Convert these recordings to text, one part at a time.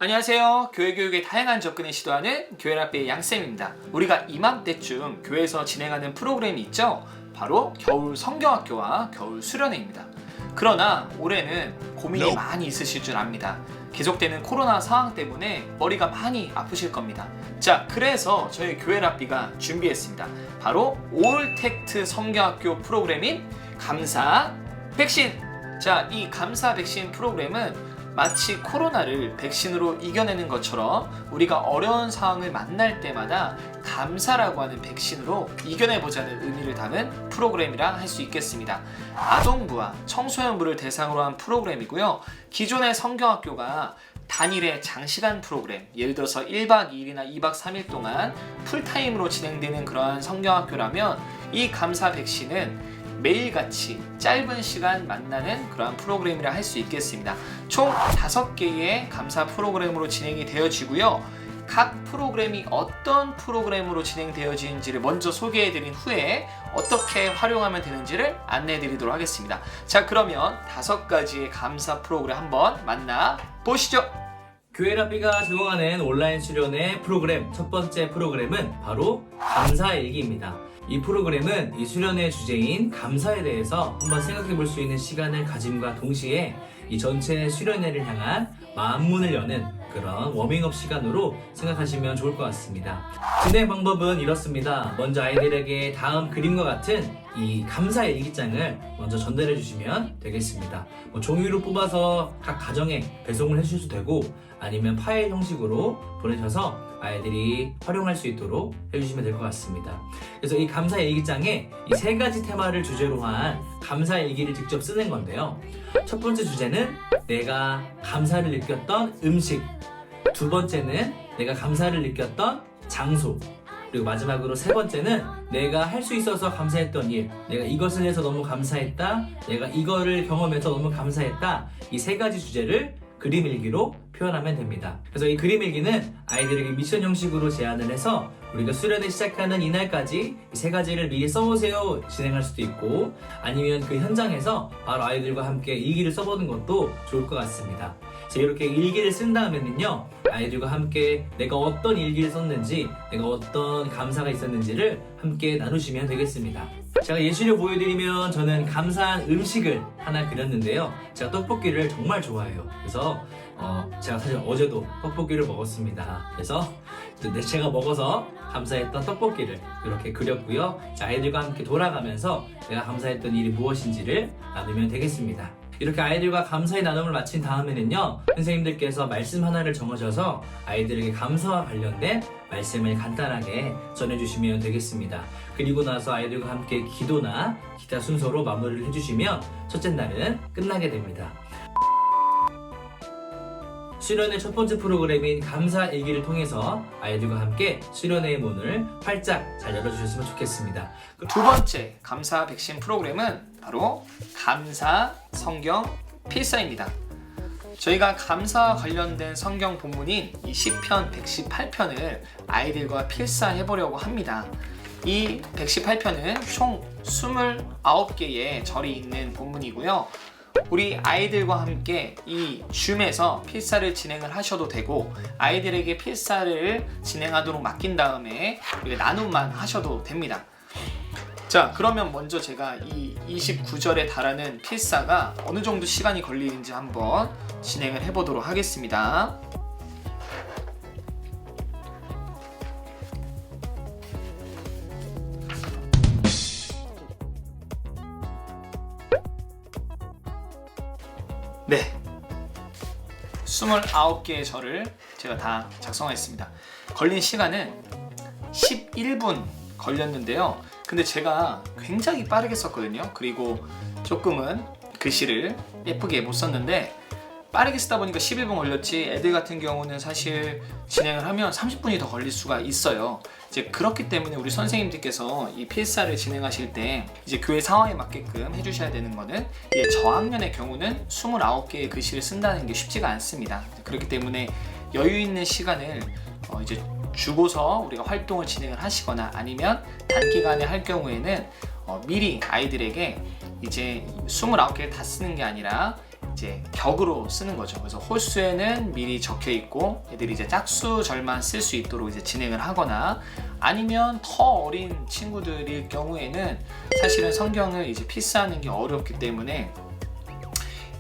안녕하세요. 교회 교육에 다양한 접근을 시도하는 교회라삐의 양쌤입니다. 우리가 이맘때쯤 교회에서 진행하는 프로그램이 있죠. 바로 겨울 성경학교와 겨울 수련회입니다. 그러나 올해는 고민이 많이 있으실 줄 압니다. 계속되는 코로나 상황 때문에 머리가 많이 아프실 겁니다. 자, 그래서 저희 교회라삐가 준비했습니다. 바로 올택트 성경학교 프로그램인 감사 백신. 자, 이 감사 백신 프로그램은 마치 코로나를 백신으로 이겨내는 것처럼 우리가 어려운 상황을 만날 때마다 감사라고 하는 백신으로 이겨내보자는 의미를 담은 프로그램이라 할 수 있겠습니다. 아동부와 청소년부를 대상으로 한 프로그램이고요. 기존의 성경학교가 단일의 장시간 프로그램, 예를 들어서 1박 2일이나 2박 3일 동안 풀타임으로 진행되는 그러한 성경학교라면 이 감사 백신은 매일같이 짧은 시간 만나는 그러한 프로그램이라 할 수 있겠습니다. 총 5개의 감사 프로그램으로 진행이 되어지고요. 각 프로그램이 어떤 프로그램으로 진행되어지는지를 먼저 소개해드린 후에 어떻게 활용하면 되는지를 안내해드리도록 하겠습니다. 자, 그러면 5가지의 감사 프로그램 한번 만나보시죠. 교회라삐가 제공하는 온라인 수련회 프로그램 첫 번째 프로그램은 바로 감사일기입니다. 이 프로그램은 이 수련회 주제인 감사에 대해서 한번 생각해 볼 수 있는 시간을 가짐과 동시에 이 전체 수련회를 향한 마음문을 여는 그런 워밍업 시간으로 생각하시면 좋을 것 같습니다. 진행 방법은 이렇습니다. 먼저 아이들에게 다음 그림과 같은 이 감사 일기장을 먼저 전달해 주시면 되겠습니다. 종이로 뽑아서 각 가정에 배송을 해주셔도 되고 아니면 파일 형식으로 보내셔서 아이들이 활용할 수 있도록 해주시면 될 것 같습니다. 그래서 이 감사 일기장에 이 3가지 테마를 주제로 한 감사 일기를 직접 쓰는 건데요. 첫 번째 주제는 내가 감사를 느꼈던 음식, 두 번째는 내가 감사를 느꼈던 장소, 그리고 마지막으로 3번째는 내가 할 수 있어서 감사했던 일, 내가 이것을 해서 너무 감사했다, 내가 이거를 경험해서 너무 감사했다, 이 3가지 주제를 그림 일기로 표현하면 됩니다. 그래서 이 그림 일기는 아이들에게 미션 형식으로 제안을 해서 우리가 수련회 시작하는 이날까지 이 3가지를 미리 써보세요 진행할 수도 있고 아니면 그 현장에서 바로 아이들과 함께 일기를 써보는 것도 좋을 것 같습니다. 이렇게 일기를 쓴 다음에는요, 아이들과 함께 내가 어떤 일기를 썼는지, 내가 어떤 감사가 있었는지를 함께 나누시면 되겠습니다. 제가 예시를 보여드리면 저는 감사한 음식을 하나 그렸는데요. 제가 떡볶이를 정말 좋아해요. 그래서 제가 사실 어제도 떡볶이를 먹었습니다. 그래서 제가 먹어서 감사했던 떡볶이를 이렇게 그렸고요. 아이들과 함께 돌아가면서 내가 감사했던 일이 무엇인지를 나누면 되겠습니다. 이렇게 아이들과 감사의 나눔을 마친 다음에는요, 선생님들께서 말씀 하나를 정하셔서 아이들에게 감사와 관련된 말씀을 간단하게 전해주시면 되겠습니다. 그리고 나서 아이들과 함께 기도나 기타 순서로 마무리를 해주시면 첫째 날은 끝나게 됩니다. 수련회 첫 번째 프로그램인 감사 일기를 통해서 아이들과 함께 수련회의 문을 활짝 잘 열어주셨으면 좋겠습니다. 두 번째 감사 백신 프로그램은 바로 감사 성경 필사입니다. 저희가 감사와 관련된 성경 본문인 이 시편 118편을 아이들과 필사해보려고 합니다. 이 118편은 총 29개의 절이 있는 본문이고요. 우리 아이들과 함께 이 줌에서 필사를 진행을 하셔도 되고 아이들에게 필사를 진행하도록 맡긴 다음에 우리가 나눔만 하셔도 됩니다. 자, 그러면 먼저 제가 이 29절에 달하는 필사가 어느 정도 시간이 걸리는지 한번 진행을 해보도록 하겠습니다. 네, 29개의 절을 제가 다 작성했습니다. 걸린 시간은 11분 걸렸는데요. 근데 제가 굉장히 빠르게 썼거든요. 그리고 조금은 글씨를 예쁘게 못 썼는데 빠르게 쓰다 보니까 11분 걸렸지, 애들 같은 경우는 사실 진행을 하면 30분이 더 걸릴 수가 있어요. 이제 그렇기 때문에 우리 선생님들께서 이 필사를 진행하실 때 이제 교회 상황에 맞게끔 해주셔야 되는 거는 저학년의 경우는 29개의 글씨를 쓴다는 게 쉽지가 않습니다. 그렇기 때문에 여유 있는 시간을 이제 주고서 우리가 활동을 진행을 하시거나 아니면 단기간에 할 경우에는 미리 아이들에게 이제 29개를 다 쓰는 게 아니라 이제 격으로 쓰는 거죠. 그래서 홀수에는 미리 적혀 있고 애들이 이제 짝수절만 쓸 수 있도록 이제 진행을 하거나, 아니면 더 어린 친구들일 경우에는 사실은 성경을 이제 필사하는 게 어렵기 때문에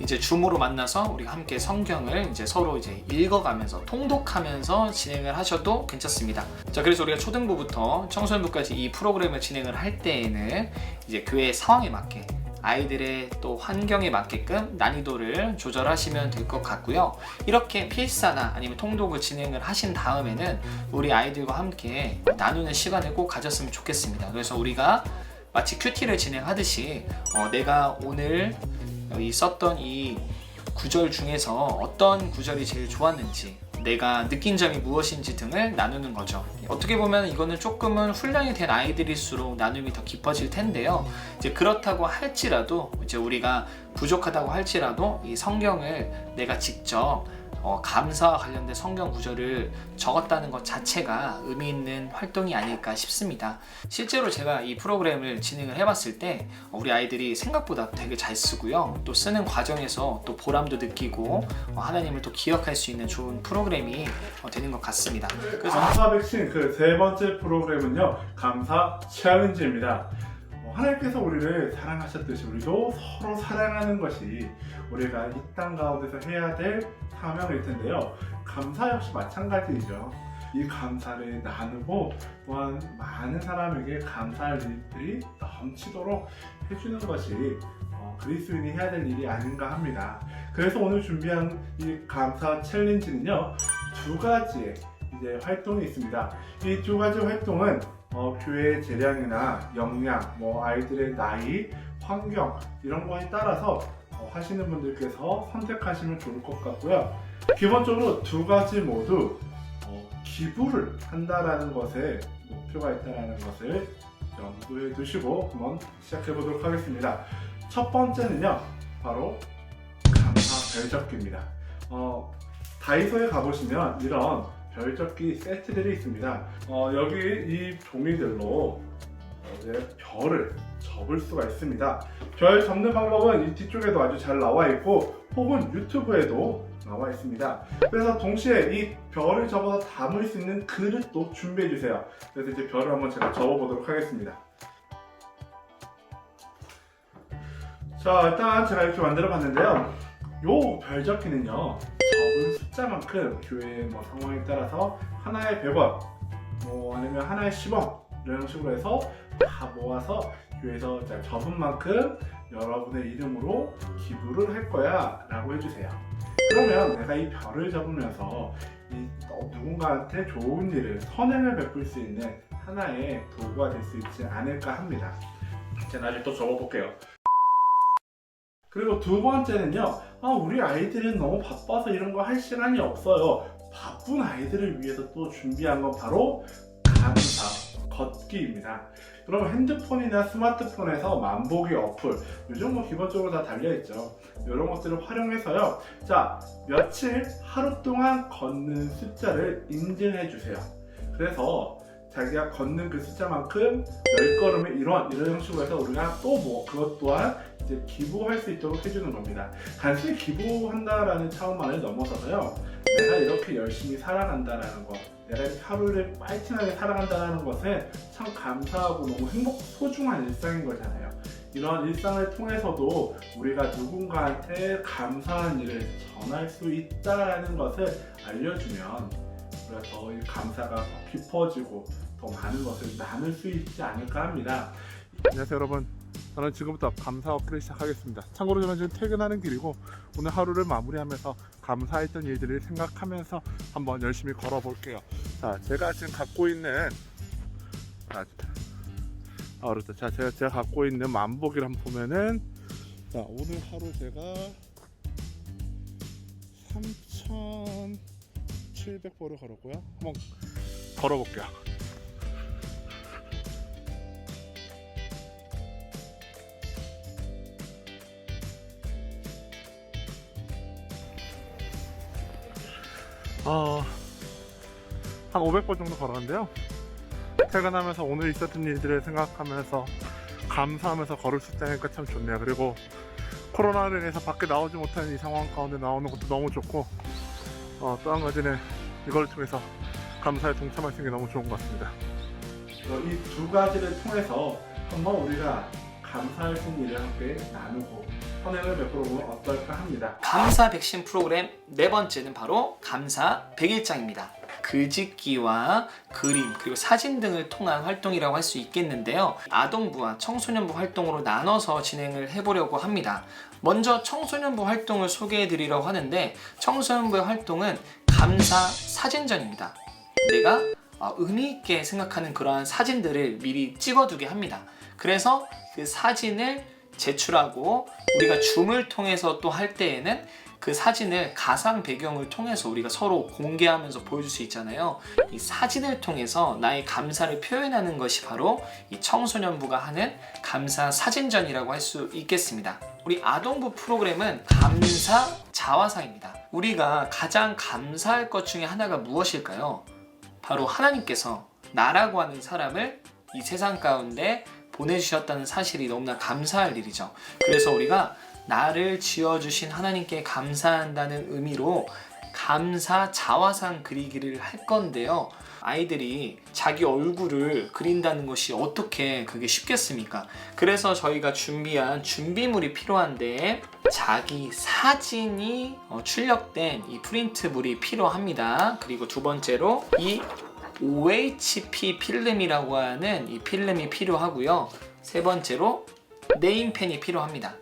이제 줌으로 만나서 우리가 함께 성경을 이제 서로 이제 읽어가면서 통독하면서 진행을 하셔도 괜찮습니다. 자, 그래서 우리가 초등부부터 청소년부까지 이 프로그램을 진행을 할 때에는 이제 교회 상황에 맞게, 아이들의 또 환경에 맞게끔 난이도를 조절하시면 될 것 같고요. 이렇게 필사나 아니면 통독을 진행을 하신 다음에는 우리 아이들과 함께 나누는 시간을 꼭 가졌으면 좋겠습니다. 그래서 우리가 마치 큐티를 진행하듯이 내가 오늘 썼던 이 구절 중에서 어떤 구절이 제일 좋았는지, 내가 느낀 점이 무엇인지 등을 나누는 거죠. 어떻게 보면 이거는 조금은 훈련이 된 아이들일수록 나눔이 더 깊어질 텐데요. 이제 그렇다고 할지라도, 이제 우리가 부족하다고 할지라도 이 성경을 내가 직접 감사와 관련된 성경 구절을 적었다는 것 자체가 의미 있는 활동이 아닐까 싶습니다. 실제로 제가 이 프로그램을 진행을 해봤을 때 우리 아이들이 생각보다 되게 잘 쓰고요. 또 쓰는 과정에서 또 보람도 느끼고 하나님을 또 기억할 수 있는 좋은 프로그램이 되는 것 같습니다. 그래서 감사 백신 그 세 번째 프로그램은요, 감사 챌린지입니다. 하나님께서 우리를 사랑하셨듯이 우리도 서로 사랑하는 것이 우리가 이 땅 가운데서 해야 될 사명일 텐데요. 감사 역시 마찬가지이죠. 이 감사를 나누고 또한 많은 사람에게 감사할 일들이 넘치도록 해주는 것이 그리스도인이 해야 될 일이 아닌가 합니다. 그래서 오늘 준비한 이 감사 챌린지는요, 두 가지의 이제 활동이 있습니다. 이 두 가지 활동은 교회 재량이나 역량, 아이들의 나이, 환경 이런 거에 따라서 하시는 분들께서 선택하시면 좋을 것 같고요. 기본적으로 두 가지 모두 기부를 한다라는 것에 목표가 있다는 것을 염두에 두시고 한번 시작해 보도록 하겠습니다. 첫 번째는요, 바로 감사 별적기입니다. 다이소에 가보시면 이런 별적기 세트들이 있습니다. 여기 이 종이들로 별을 접을 수가 있습니다. 별 접는 방법은 이 뒤쪽에도 아주 잘 나와 있고, 혹은 유튜브에도 나와 있습니다. 그래서 동시에 이 별을 접어서 담을 수 있는 그릇도 준비해 주세요. 그래서 이제 별을 한번 제가 접어 보도록 하겠습니다. 자, 일단 제가 이렇게 만들어 봤는데요. 요 별접기는요, 적은 숫자만큼 교회 상황에 따라서 하나에 100원, 아니면 하나에 10원 이런 식으로 해서 다 모아서 교회에서 접은 만큼 여러분의 이름으로 기부를 할 거야 라고 해주세요. 그러면 내가 이 별을 접으면서 누군가한테 좋은 일을, 선행을 베풀 수 있는 하나의 도구가 될 수 있지 않을까 합니다. 제가 아직 또 접어볼게요. 그리고 두 번째는요, 우리 아이들은 너무 바빠서 이런 거 할 시간이 없어요. 바쁜 아이들을 위해서 또 준비한 건 바로 감사 걷기입니다. 여러분, 핸드폰이나 스마트폰에서 만보기 어플, 요즘 기본적으로 다 달려있죠. 이런 것들을 활용해서요, 자, 며칠 하루 동안 걷는 숫자를 인증해 주세요. 그래서 자기가 걷는 그 숫자만큼 10걸음에 1원 이런 형식으로 해서 우리가 또 그것 또한 이제 기부할 수 있도록 해주는 겁니다. 단순히 기부한다라는 차원만을 넘어서서요, 내가 이렇게 열심히 살아간다라는 것, 내가 이렇게 하루를 파이팅하게 살아간다는 것은 참 감사하고 너무 소중한 일상인 거잖아요. 이런 일상을 통해서도 우리가 누군가한테 감사한 일을 전할 수 있다는 것을 알려주면 우리가 더 감사가 더 깊어지고 더 많은 것을 나눌 수 있지 않을까 합니다. 안녕하세요 여러분, 저는 지금부터 감사 어플을 시작하겠습니다. 참고로 저는 지금 퇴근하는 길이고 오늘 하루를 마무리하면서 감사했던 일들을 생각하면서 한번 열심히 걸어볼게요. 자, 제가 지금 갖고 있는 제가 갖고 있는 만보기를 한번 보면은, 자, 오늘 하루 제가 3,700보를 걸었고요. 한번 걸어볼게요. 한 500번 정도 걸었는데요. 퇴근하면서 오늘 있었던 일들을 생각하면서 감사하면서 걸을 수 있다니까 참 좋네요. 그리고 코로나로 인해서 밖에 나오지 못하는 이 상황 가운데 나오는 것도 너무 좋고 또 한 가지는 이걸 통해서 감사에 동참할 수 있는 게 너무 좋은 것 같습니다. 이 두 가지를 통해서 한번 우리가 감사의 승리를 함께 나누고 선행을 베풀어보면 어떨까 합니다. 감사 백신 프로그램 네 번째는 바로 감사 100일장입니다. 글짓기와 그림 그리고 사진 등을 통한 활동이라고 할 수 있겠는데요. 아동부와 청소년부 활동으로 나눠서 진행을 해보려고 합니다. 먼저 청소년부 활동을 소개해 드리려고 하는데 청소년부의 활동은 감사 사진전입니다. 내가 의미 있게 생각하는 그러한 사진들을 미리 찍어두게 합니다. 그래서 그 사진을 제출하고 우리가 줌을 통해서 또 할 때에는 그 사진을 가상 배경을 통해서 우리가 서로 공개하면서 보여줄 수 있잖아요. 이 사진을 통해서 나의 감사를 표현하는 것이 바로 이 청소년부가 하는 감사 사진전이라고 할 수 있겠습니다. 우리 아동부 프로그램은 감사 자화상입니다. 우리가 가장 감사할 것 중에 하나가 무엇일까요? 바로 하나님께서 나라고 하는 사람을 이 세상 가운데 보내주셨다는 사실이 너무나 감사할 일이죠. 그래서 우리가 나를 지어주신 하나님께 감사한다는 의미로 감사 자화상 그리기를 할 건데요. 아이들이 자기 얼굴을 그린다는 것이 어떻게 그게 쉽겠습니까? 그래서 저희가 준비한 준비물이 필요한데 자기 사진이 출력된 이 프린트물이 필요합니다. 그리고 두 번째로 이 OHP 필름이라고 하는 이 필름이 필요하고요. 세 번째로 네임펜이 필요합니다.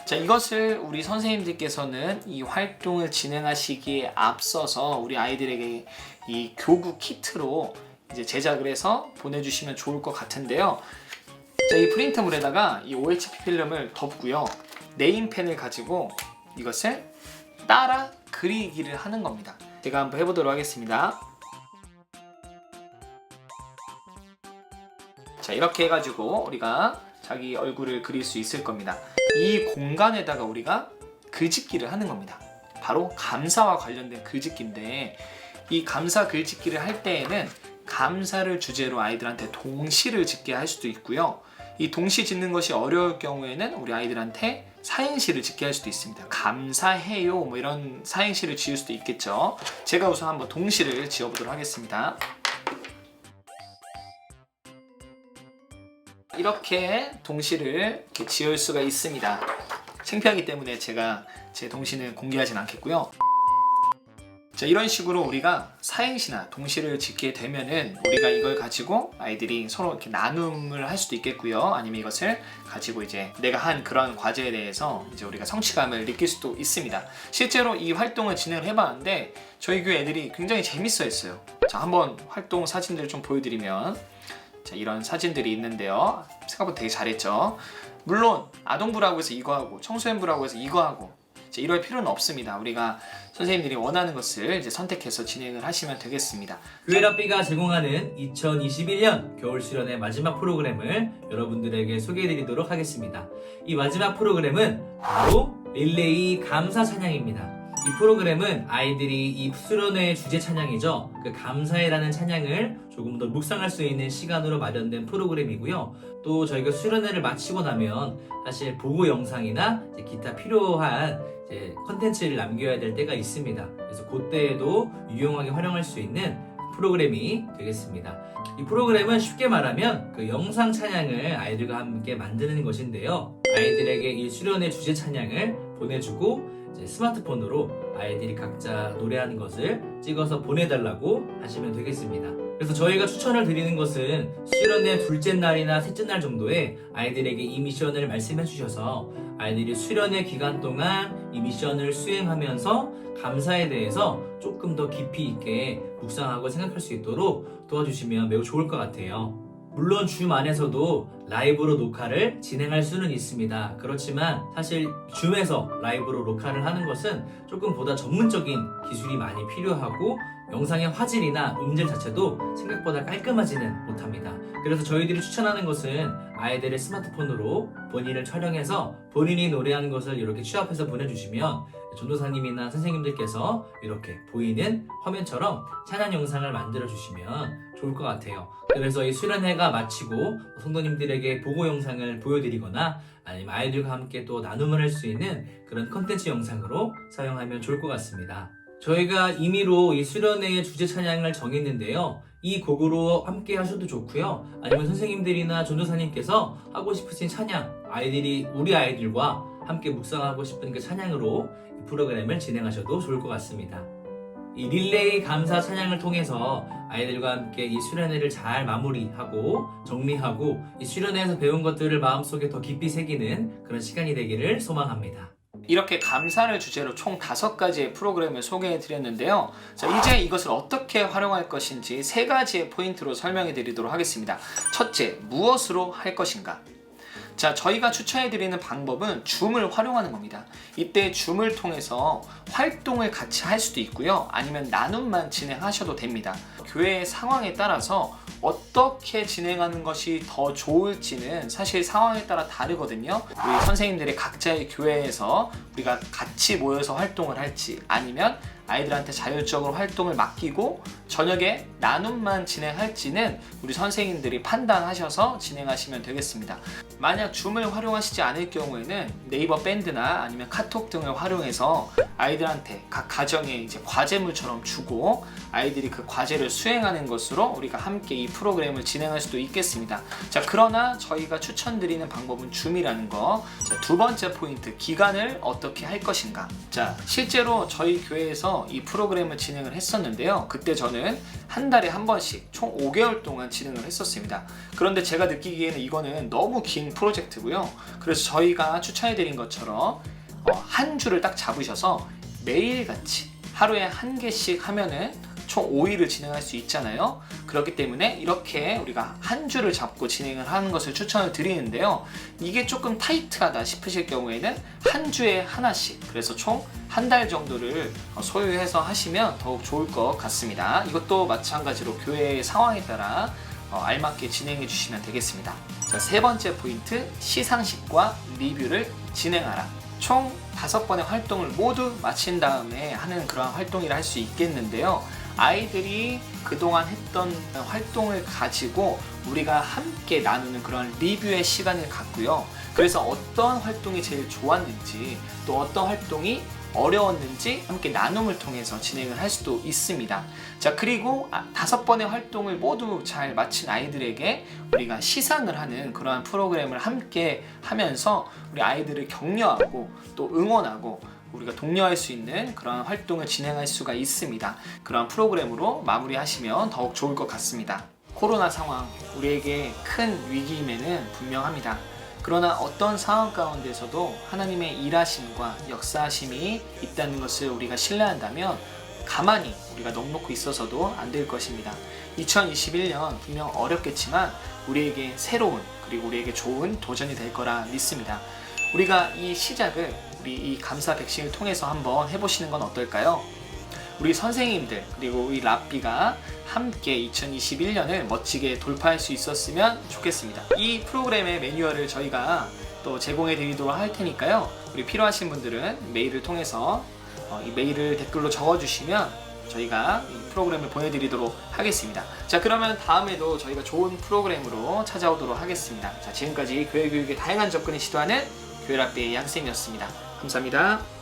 자, 이것을 우리 선생님들께서는 이 활동을 진행하시기에 앞서서 우리 아이들에게 이 교구 키트로 이제 제작을 해서 보내주시면 좋을 것 같은데요. 자, 이 프린트물에다가 이 OHP 필름을 덮고요. 네임펜을 가지고 이것을 따라 그리기를 하는 겁니다. 제가 한번 해보도록 하겠습니다. 자, 이렇게 해가지고 우리가 자기 얼굴을 그릴 수 있을 겁니다. 이 공간에다가 우리가 글짓기를 하는 겁니다. 바로 감사와 관련된 글짓기인데 이 감사 글짓기를 할 때에는 감사를 주제로 아이들한테 동시를 짓게 할 수도 있고요. 이 동시 짓는 것이 어려울 경우에는 우리 아이들한테 사행시를 짓게 할 수도 있습니다. 감사해요 뭐 이런 사행시를 지을 수도 있겠죠. 제가 우선 한번 동시를 지어보도록 하겠습니다. 이렇게 동시를 이렇게 지을 수가 있습니다. 창피하기 때문에 제가 제 동시는 공개하진 않겠고요. 자, 이런 식으로 우리가 사행시나 동시를 짓게 되면은 우리가 이걸 가지고 아이들이 서로 이렇게 나눔을 할 수도 있겠고요. 아니면 이것을 가지고 이제 내가 한 그런 과제에 대해서 이제 우리가 성취감을 느낄 수도 있습니다. 실제로 이 활동을 진행을 해봤는데 저희 교회 애들이 굉장히 재밌어 했어요. 자, 한번 활동 사진들을 좀 보여드리면 자, 이런 사진들이 있는데요. 생각보다 되게 잘했죠. 물론 아동부라고 해서 이거 하고 청소년부라고 해서 이거 하고 이럴 필요는 없습니다. 우리가 선생님들이 원하는 것을 이제 선택해서 진행을 하시면 되겠습니다. 교회랍비가 제공하는 2021년 겨울 수련의 마지막 프로그램을 여러분들에게 소개해드리도록 하겠습니다. 이 마지막 프로그램은 바로 릴레이 감사 찬양입니다. 이 프로그램은 아이들이 이 수련회의 주제 찬양이죠. 그 감사해라는 찬양을 조금 더 묵상할 수 있는 시간으로 마련된 프로그램이고요. 또 저희가 수련회를 마치고 나면 사실 보고 영상이나 이제 기타 필요한 이제 컨텐츠를 남겨야 될 때가 있습니다. 그래서 그때에도 유용하게 활용할 수 있는 프로그램이 되겠습니다. 이 프로그램은 쉽게 말하면 그 영상 찬양을 아이들과 함께 만드는 것인데요. 아이들에게 이 수련회 주제 찬양을 보내주고 이제 스마트폰으로 아이들이 각자 노래하는 것을 찍어서 보내달라고 하시면 되겠습니다. 그래서 저희가 추천을 드리는 것은 수련회 둘째 날이나 셋째 날 정도에 아이들에게 이 미션을 말씀해 주셔서 아이들이 수련회 기간 동안 이 미션을 수행하면서 감사에 대해서 조금 더 깊이 있게 묵상하고 생각할 수 있도록 도와주시면 매우 좋을 것 같아요. 물론 줌 안에서도 라이브로 녹화를 진행할 수는 있습니다. 그렇지만 사실 줌에서 라이브로 녹화를 하는 것은 조금 보다 전문적인 기술이 많이 필요하고 영상의 화질이나 음질 자체도 생각보다 깔끔하지는 못합니다. 그래서 저희들이 추천하는 것은 아이들의 스마트폰으로 본인을 촬영해서 본인이 노래하는 것을 이렇게 취합해서 보내주시면 전도사님이나 선생님들께서 이렇게 보이는 화면처럼 찬양 영상을 만들어 주시면 좋을 것 같아요. 그래서 이 수련회가 마치고 성도님들에게 보고 영상을 보여드리거나 아니면 아이들과 함께 또 나눔을 할 수 있는 그런 컨텐츠 영상으로 사용하면 좋을 것 같습니다. 저희가 임의로 이 수련회의 주제 찬양을 정했는데요. 이 곡으로 함께 하셔도 좋고요. 아니면 선생님들이나 전도사님께서 하고 싶으신 찬양, 우리 아이들과 함께 묵상하고 싶은 그 찬양으로 이 프로그램을 진행하셔도 좋을 것 같습니다. 이 릴레이 감사 찬양을 통해서 아이들과 함께 이 수련회를 잘 마무리하고 정리하고 이 수련회에서 배운 것들을 마음속에 더 깊이 새기는 그런 시간이 되기를 소망합니다. 이렇게 감사를 주제로 총 5가지의 프로그램을 소개해 드렸는데요. 자, 이제 이것을 어떻게 활용할 것인지 3가지의 포인트로 설명해 드리도록 하겠습니다. 첫째, 무엇으로 할 것인가? 자, 저희가 추천해 드리는 방법은 줌을 활용하는 겁니다. 이때 줌을 통해서 활동을 같이 할 수도 있고요. 아니면 나눔만 진행하셔도 됩니다. 교회의 상황에 따라서 어떻게 진행하는 것이 더 좋을지는 사실 상황에 따라 다르거든요. 우리 선생님들이 각자의 교회에서 우리가 같이 모여서 활동을 할지, 아니면 아이들한테 자율적으로 활동을 맡기고 저녁에 나눔만 진행할지는 우리 선생님들이 판단하셔서 진행하시면 되겠습니다. 만약 줌을 활용하시지 않을 경우에는 네이버 밴드나 아니면 카톡 등을 활용해서 아이들한테 각 가정에 이제 과제물처럼 주고 아이들이 그 과제를 수행하는 것으로 우리가 함께 이 프로그램을 진행할 수도 있겠습니다. 자, 그러나 저희가 추천드리는 방법은 줌이라는 거. 자, 2번째 포인트, 기간을 어떻게 할 것인가. 자, 실제로 저희 교회에서 이 프로그램을 진행을 했었는데요. 그때 저는 한 달에 한 번씩 총 5개월 동안 진행을 했었습니다. 그런데 제가 느끼기에는 이거는 너무 긴 프로젝트고요. 그래서 저희가 추천해드린 것처럼 한 주를 딱 잡으셔서 매일같이 하루에 1개씩 하면은 총 5일을 진행할 수 있잖아요. 그렇기 때문에 이렇게 우리가 한 주를 잡고 진행을 하는 것을 추천을 드리는데요. 이게 조금 타이트하다 싶으실 경우에는 한 주에 하나씩, 그래서 총 한 달 정도를 소요해서 하시면 더욱 좋을 것 같습니다. 이것도 마찬가지로 교회의 상황에 따라 알맞게 진행해 주시면 되겠습니다. 자, 3번째 포인트, 시상식과 리뷰를 진행하라. 총 5번의 활동을 모두 마친 다음에 하는 그런 활동이라 할 수 있겠는데요. 아이들이 그동안 했던 활동을 가지고 우리가 함께 나누는 그런 리뷰의 시간을 갖고요. 그래서 어떤 활동이 제일 좋았는지, 또 어떤 활동이 어려웠는지 함께 나눔을 통해서 진행을 할 수도 있습니다. 자, 그리고 5번의 활동을 모두 잘 마친 아이들에게 우리가 시상을 하는 그러한 프로그램을 함께 하면서 우리 아이들을 격려하고 또 응원하고 우리가 독려할 수 있는 그런 활동을 진행할 수가 있습니다. 그런 프로그램으로 마무리하시면 더욱 좋을 것 같습니다. 코로나 상황, 우리에게 큰 위기임에는 분명합니다. 그러나 어떤 상황 가운데서도 하나님의 일하심과 역사하심이 있다는 것을 우리가 신뢰한다면 가만히 우리가 넋놓고 있어서도 안 될 것입니다. 2021년 분명 어렵겠지만 우리에게 새로운, 그리고 우리에게 좋은 도전이 될 거라 믿습니다. 우리가 이 시작을 우리 이 감사 백신을 통해서 한번 해보시는 건 어떨까요? 우리 선생님들 그리고 우리 랍비가 함께 2021년을 멋지게 돌파할 수 있었으면 좋겠습니다. 이 프로그램의 매뉴얼을 저희가 또 제공해 드리도록 할 테니까요. 우리 필요하신 분들은 메일을 통해서 이 메일을 댓글로 적어주시면 저희가 이 프로그램을 보내드리도록 하겠습니다. 자, 그러면 다음에도 저희가 좋은 프로그램으로 찾아오도록 하겠습니다. 자, 지금까지 교회 교육의 다양한 접근을 시도하는 교회 랍비의 양쌤이었습니다. 감사합니다.